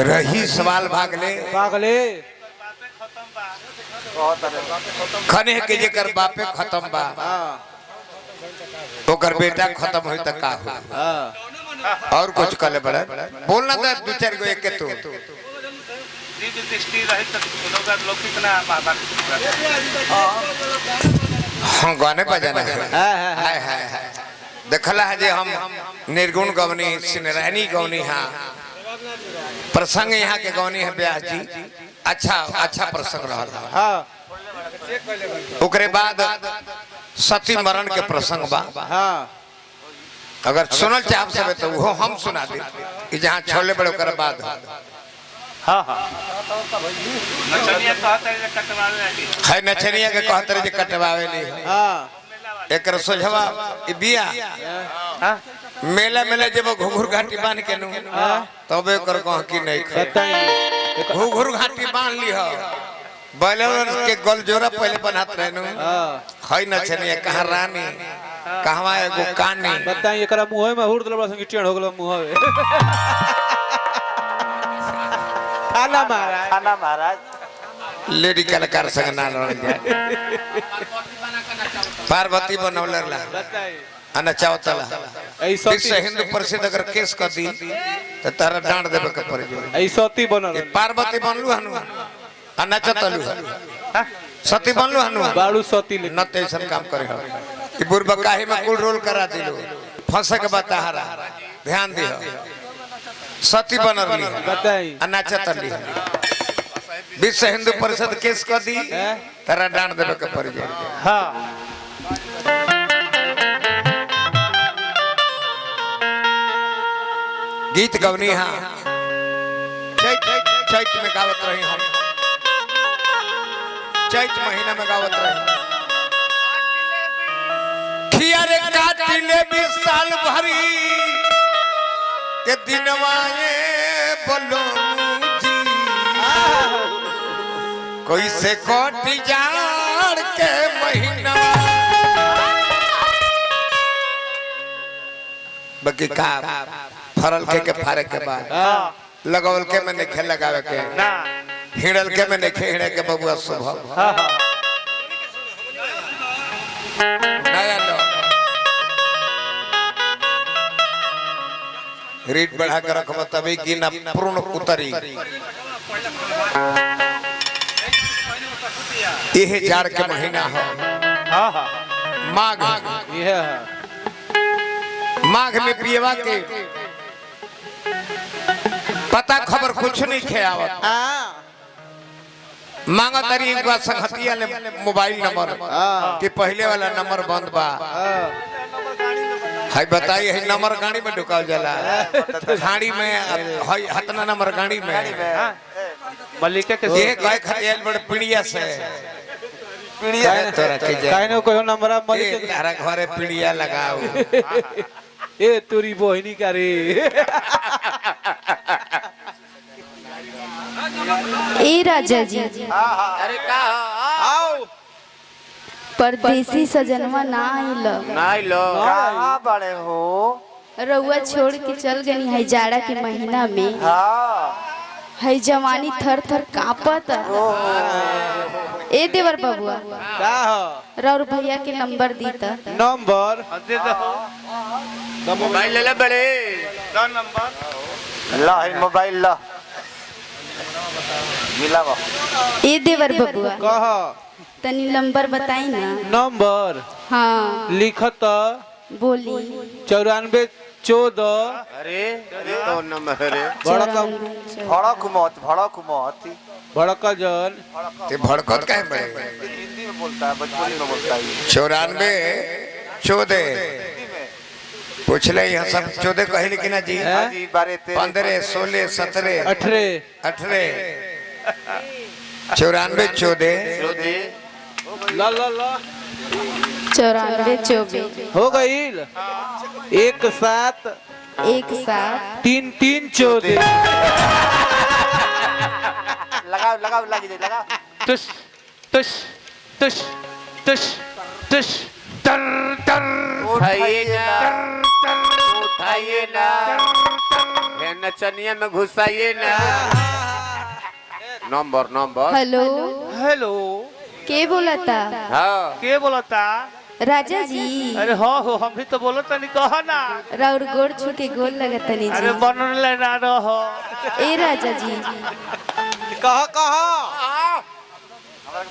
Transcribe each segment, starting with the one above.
रही सवाल भागले खने के जेकर बापे खत्म बा ओकर बेटा खत्म होई त का हो और कुछ कले बड़ा बोलना था दो चार गो एक के तो हाँ गाने बजाना है हाय हाय हाय देखला है जे हम निर्गुण गवनी सिनरानी गवनी हाँ प्रसंग यहाँ के गवनी है ब्याह जी अच्छा अच्छा प्रसंग रहा ओकरे बाद सती मरण के प्रसंग बा अगर सुनल चाहब सब तो वो हम सुना दे कि जहाँ छोले बड़े ओकर बाद है नचनिया के कहते जे कटवावे ली एक सोझवा बिया मेला मेला जब घुघुर घाटी बांध के नु तबे कर कह की नहीं घुघुर घाटी बांध ली हो बैलवर के गोल जोरा पहले बनात रहनु है नचनिया कहां रानी कहवा एगो कानी बताई एकरा मुंह में हुर दलबा संग टेढ़ हो गेलो मुंह में थाना महाराज लेडी कलाकार संग ना लड़ जाए पार्वती बनौलर ला अना चावतला ऐसा हिंदू प्रसिद्ध अगर केस कर दी तो तारा डांट देबे के पड़ जाए ऐसती बनल पार्वती बनलू हनु अना चतलू सती बनलू हनु बाड़ू सती ले न तैसन काम करे हो ई बुरबा काहे में कुल रोल करा दिलो फंसे के बताहरा ध्यान दियो सती बनरली बताई अना चतली विश्व हिंदू परिषद केस कर दी तारा डांट देबे के पड़ जाए हां गीत गवनी हाँ चैत में गावत रही हम चैत महीना में गावत रही खियारे काटिले 20 साल भरी के दिनवाए बोलो जी कोई से कोटी जाड़ के महीना बाकी का फरल के फारे के बाद लगवल के में नहीं लगावे के हिड़ल के में नहीं हिड़े के बबुआ सुबह नया लो रेट बढ़ा कर रखो तभी कि ना पूर्ण उतरी यह जाड़ के महीना हो माघ माघ में पियवा के पता खबर कुछ नहीं खेवत मांगा तारी एक बार संगतिया ले मोबाइल नंबर कि पहले वाला नंबर बंद बा हाय बताई है नंबर गाड़ी में ढुकाल जाला गाड़ी में हाय हतना नंबर गाड़ी में मल्लिका के ये गए खतियाल बड़ पिड़िया से पिड़िया तोरा के जा काहे न कोई नंबर मल्लिका तारा घरे पिड़िया लगाओ ए तोरी बहिनी का रे ए राजा जी अरे का आओ परदेसी सजनवा ना आइल कहाँ बड़े हो रउआ छोड़ के चल गनी है जाड़ा के महीना में है जवानी थर थर कांपत ए देवर बबुआ का हो रउर भैया के नंबर दी त नंबर दे दो मोबाइल ले ले बड़े दो नंबर ला है मोबाइल ला मिलावा ए देवर बबुआ कह तनी नंबर बताई ना नंबर हाँ लिखत बोली 9414 अरे तो नंबर अरे भड़कम भड़क मत भड़का जन ते भड़कत काहे बड़े हिंदी में बोलता है भोजपुरी में बोलता है 94 14 पूछ ले यहाँ सब 14 कहले कि ना जी जी 15 16 17 18 18 94 14 ला ला ला 94 24 हो गईल 1 7 1 7 3 3 14 लगाओ लगाओ लगी दे लगाओ तुश तुश तुश तुश तुश तर तर उठाइए ना आइए ना, ये नचनिया में घुसाइए ना। Number number. हेलो हेलो के बोला था? हाँ के बोलता? राजा जी अरे हो हम भी तो बोलो तनी कहो ना। राउर गोड़ छू के गोल लगतनी अरे जी। बनन लेना रहो। ए राजा जी कहो कहो।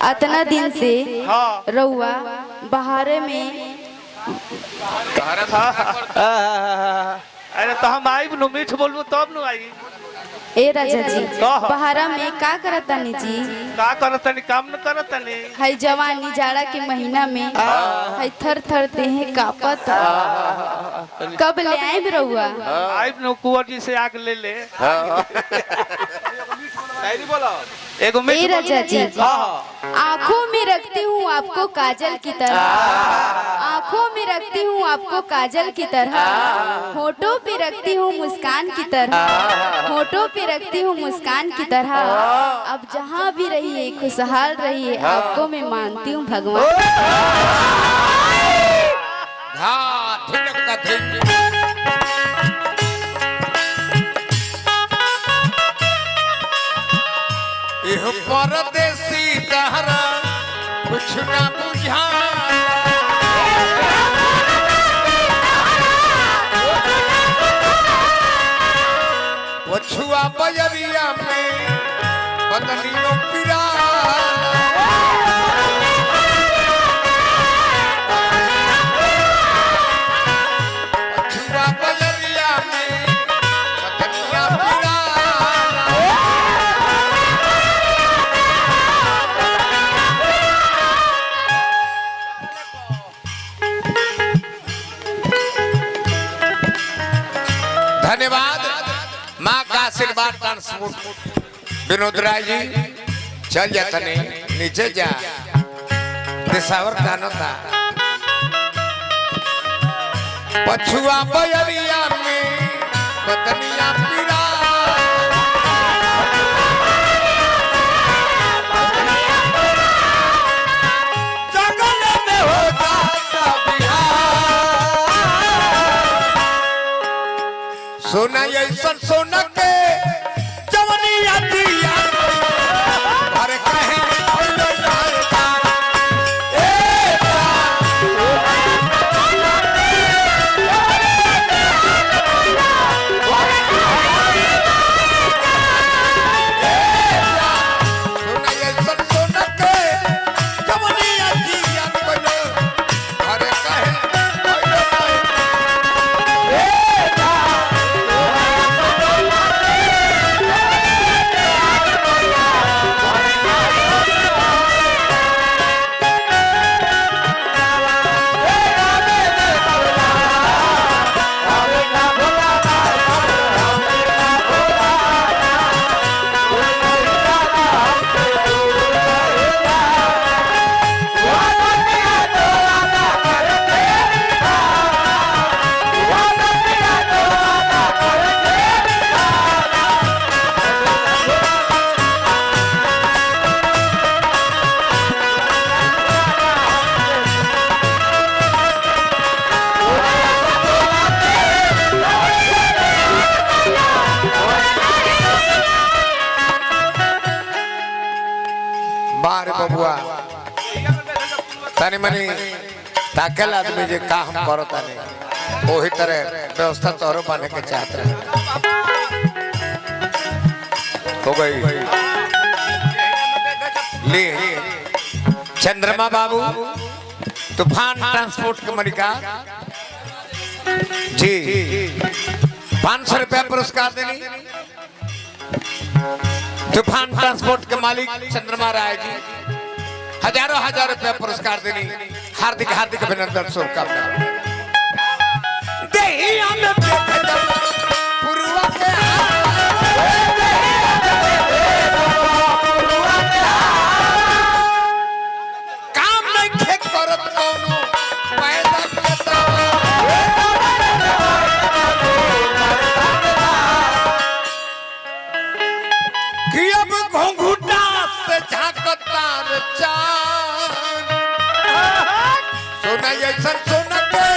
अतना दिन से हाँ रउआ बाहरे में अरे तो हम आई नु मीठ बोलबो तब नु आई। ए राजा जी कहो। बाहरा में का करतानी जी? का करतनी काम न करतनी। हई जवानी जाड़ा के महीना में हई थर थर देह कापत। कब ले आए रउआ? आई नु कुंवर जी से आग ले ले। शायरी बोलो। एगो ए मीठ राजा जी हाँ आंखों में रखती हूँ आपको काजल की तरह, आंखों में रखती हूँ आपको काजल की तरह, होठों पे रखती हूँ मुस्कान की तरह, होठों पे रखती हूँ मुस्कान की तरह। अब जहाँ भी रहिए खुशहाल रहिए, आपको मैं मानती हूँ भगवान। हाँ ठीक का ठीक। यह परदेसी तहरा कुछ ना बुझा, पछुआ बजरिया में बदलियों पिरा, पछुआ बजरिया में बदलियां पिरा। धन्यवाद माँ का आशीर्वाद ट्रांसपोर्ट विनोद राय जी। चल जाता नहीं नीचे जा पेशावर कानो था। पछुआ बयरिया में बदनिया पीरा, जंगल में हो जाता बिहार। सोना ऐसा सोना के जवनी आती यार, अरे कहे सोना ऐसा सोना के जवनी आती यार, अरे कहे बार बबुआ तनी मनी ताकल आदमी जे काम करता नहीं वही तरह व्यवस्था तोरो बने के चाहत रहे हो गई। ले चंद्रमा बाबू तूफान ट्रांसपोर्ट के मलिका जी 500 रुपया पुरस्कार देनी। तूफान ट्रांसपोर्ट के मालिक चंद्रमा राय जी हजारों रुपया पुरस्कार देनी। हार्दिक हार्दिक अभिनंदन शुभकामना। काम नहीं खेत करत कौनो पैदा करता कि अब घोंघुटा से झांकता रे चांद। सोना ऐसा सोना के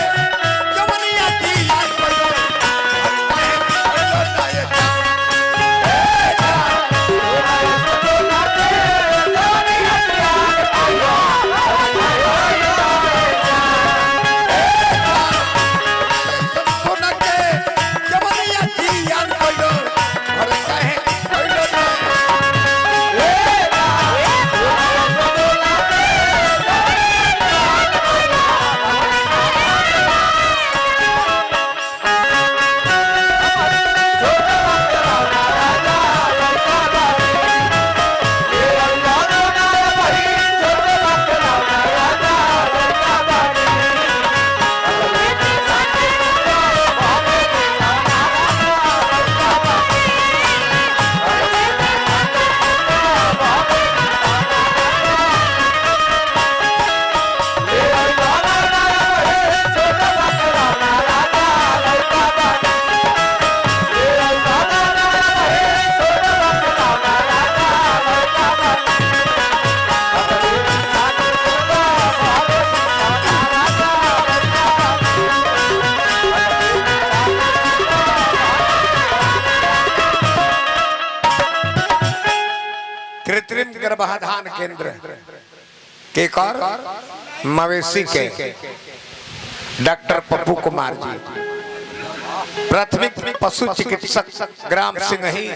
गर्भाधान केंद्र के कर मवेशी के डॉक्टर पप्पू कुमार जी, प्राथमिक पशु चिकित्सक ग्राम सिंघही